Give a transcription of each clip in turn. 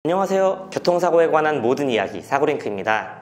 안녕하세요. 교통사고에 관한 모든 이야기 사고링크입니다.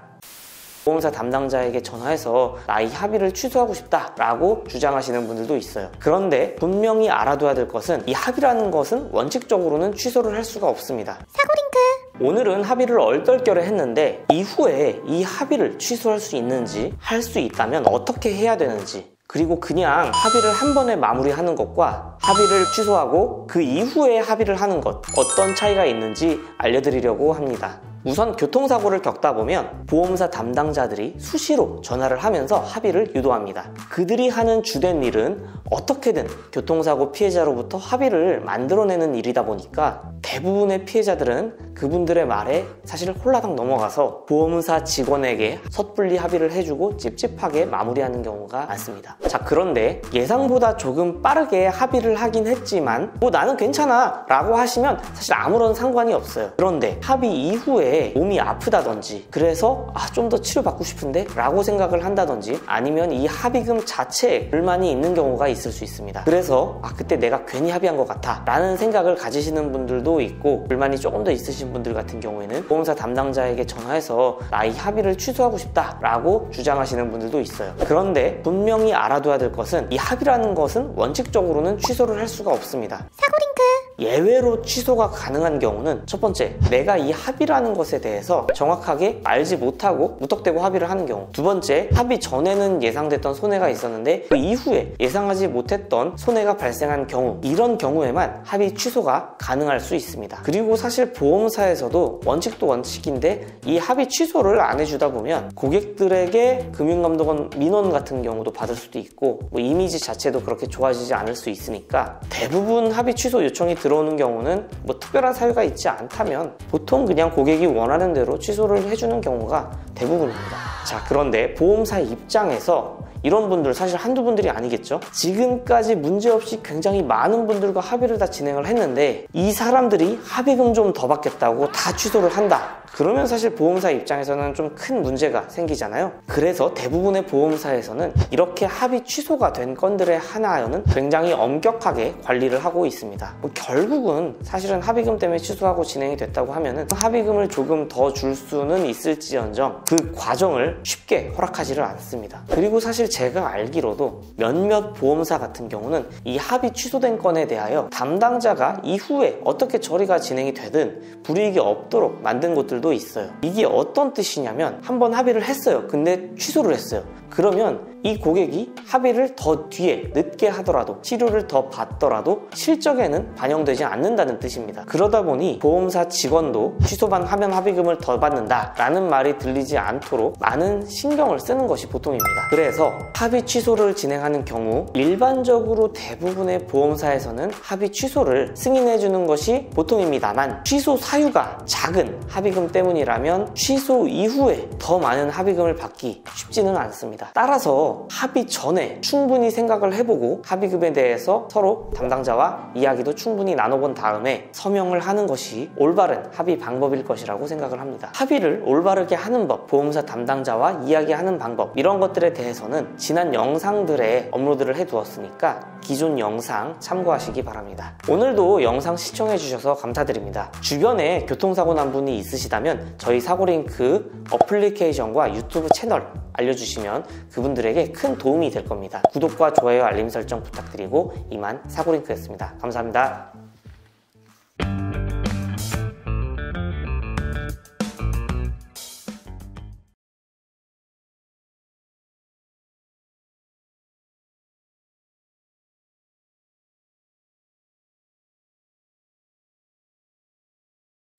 보험사 담당자에게 전화해서 나이 합의를 취소하고 싶다 라고 주장하시는 분들도 있어요. 그런데 분명히 알아둬야 될 것은 이 합의라는 것은 원칙적으로는 취소를 할 수가 없습니다. 사고링크! 오늘은 합의를 얼떨결에 했는데 이후에 이 합의를 취소할 수 있는지, 할 수 있다면 어떻게 해야 되는지, 그리고 그냥 합의를 한 번에 마무리하는 것과 합의를 취소하고 그 이후에 합의를 하는 것, 어떤 차이가 있는지 알려드리려고 합니다. 우선 교통사고를 겪다 보면 보험사 담당자들이 수시로 전화를 하면서 합의를 유도합니다. 그들이 하는 주된 일은 어떻게든 교통사고 피해자로부터 합의를 만들어내는 일이다 보니까 대부분의 피해자들은 그분들의 말에 사실 홀라당 넘어가서 보험사 직원에게 섣불리 합의를 해주고 찝찝하게 마무리하는 경우가 많습니다. 자, 그런데 예상보다 조금 빠르게 합의를 하긴 했지만 나는 괜찮아 라고 하시면 사실 아무런 상관이 없어요. 그런데 합의 이후에 몸이 아프다든지 그래서 좀 더 치료받고 싶은데 라고 생각을 한다든지 아니면 이 합의금 자체에 불만이 있는 경우가 있을 수 있습니다. 그래서 그때 내가 괜히 합의한 것 같아 라는 생각을 가지시는 분들도 있고, 불만이 조금 더 있으신 분들 같은 경우에는 보험사 담당자에게 전화해서 나이 합의를 취소하고 싶다 라고 주장하시는 분들도 있어요. 그런데 분명히 알아둬야 될 것은 이 합의라는 것은 원칙적으로는 취소를 할 수가 없습니다. 사고링크! 예외로 취소가 가능한 경우는 첫 번째, 내가 이 합의라는 것에 대해서 정확하게 알지 못하고 무턱대고 합의를 하는 경우. 두 번째, 합의 전에는 예상됐던 손해가 있었는데 그 이후에 예상하지 못했던 손해가 발생한 경우, 이런 경우에만 합의 취소가 가능할 수 있습니다. 그리고 사실 보험사에서도 원칙도 원칙인데 이 합의 취소를 안 해주다 보면 고객들에게 금융감독원 민원 같은 경우도 받을 수도 있고 이미지 자체도 그렇게 좋아지지 않을 수 있으니까 대부분 합의 취소 요청이 들어오는 경우는 특별한 사유가 있지 않다면 보통 그냥 고객이 원하는 대로 취소를 해주는 경우가 대부분입니다. 자, 그런데 보험사 입장에서 이런 분들 사실 한두 분들이 아니겠죠? 지금까지 문제없이 굉장히 많은 분들과 합의를 다 진행을 했는데 이 사람들이 합의금 좀 더 받겠다고 다 취소를 한다. 그러면 사실 보험사 입장에서는 좀 큰 문제가 생기잖아요. 그래서 대부분의 보험사에서는 이렇게 합의 취소가 된 건들의 하나여는 굉장히 엄격하게 관리를 하고 있습니다. 결국은 사실은 합의금 때문에 취소하고 진행이 됐다고 하면은 합의금을 조금 더 줄 수는 있을지언정 그 과정을 쉽게 허락하지를 않습니다. 그리고 사실 제가 알기로도 몇몇 보험사 같은 경우는 이 합의 취소된 건에 대하여 담당자가 이후에 어떻게 처리가 진행이 되든 불이익이 없도록 만든 곳들도 있어요. 이게 어떤 뜻이냐면 한번 합의를 했어요. 근데 취소를 했어요. 그러면 이 고객이 합의를 더 뒤에 늦게 하더라도 치료를 더 받더라도 실적에는 반영되지 않는다는 뜻입니다. 그러다 보니 보험사 직원도 취소만 하면 합의금을 더 받는다 라는 말이 들리지 않도록 많은 신경을 쓰는 것이 보통입니다. 그래서 합의 취소를 진행하는 경우 일반적으로 대부분의 보험사에서는 합의 취소를 승인해 주는 것이 보통입니다만 취소 사유가 작은 합의금 때문이라면 취소 이후에 더 많은 합의금을 받기 쉽지는 않습니다. 따라서 합의 전에 충분히 생각을 해보고 합의금에 대해서 서로 담당자와 이야기도 충분히 나눠본 다음에 서명을 하는 것이 올바른 합의 방법일 것이라고 생각을 합니다. 합의를 올바르게 하는 법, 보험사 담당자와 이야기하는 방법, 이런 것들에 대해서는 지난 영상들에 업로드를 해두었으니까 기존 영상 참고하시기 바랍니다. 오늘도 영상 시청해주셔서 감사드립니다. 주변에 교통사고 난 분이 있으시다면 저희 사고링크 어플리케이션과 유튜브 채널 알려주시면 그분들에게 큰 도움이 될 겁니다. 구독과 좋아요, 알림 설정 부탁드리고 이만 사고링크였습니다. 감사합니다.